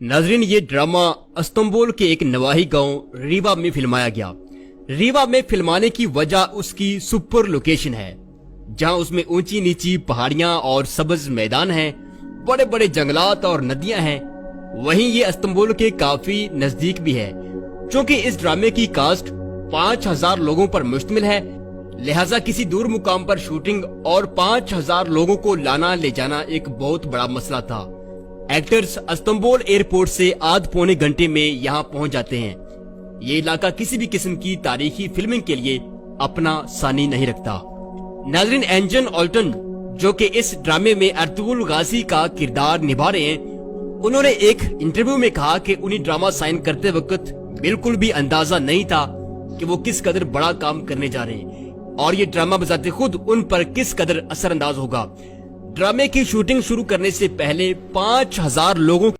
नाजरीन, ये drama Istanbul के एक नवाही गांव रीवा में फिल्माया गया। रीवा में फिल्माने की वजह उसकी सुपर लोकेशन है, जहां उसमें ऊंची नीची पहाड़ियां और सब्ज मैदान हैं, बड़े बड़े जंगलात और नदियां हैं। वहीं ये इस्तांबुल के काफी नजदीक भी है। चूँकि इस ड्रामे की कास्ट 5000 लोगों पर मुश्तमिल है, लिहाजा किसी दूर मुकाम पर शूटिंग और 5000 लोगों को लाना ले जाना एक बहुत बड़ा मसला था। एक्टर्स इस्तांबुल एयरपोर्ट से आध पौने घंटे में यहाँ पहुँच जाते हैं। ये इलाका किसी भी किस्म की तारीखी फिल्मिंग के लिए अपना सानी नहीं रखता। नाजरीन, एंजन ऑल्टन जो कि इस ड्रामे में अर्तुगरुल गाजी का किरदार निभा रहे हैं, उन्होंने एक इंटरव्यू में कहा कि उन्हें ड्रामा साइन करते वक्त बिल्कुल भी अंदाजा नहीं था कि वो किस कदर बड़ा काम करने जा रहे हैं और ये ड्रामा बजाते खुद उन पर किस कदर असरअंदाज होगा। ड्रामे की शूटिंग शुरू करने से पहले 5000 लोगों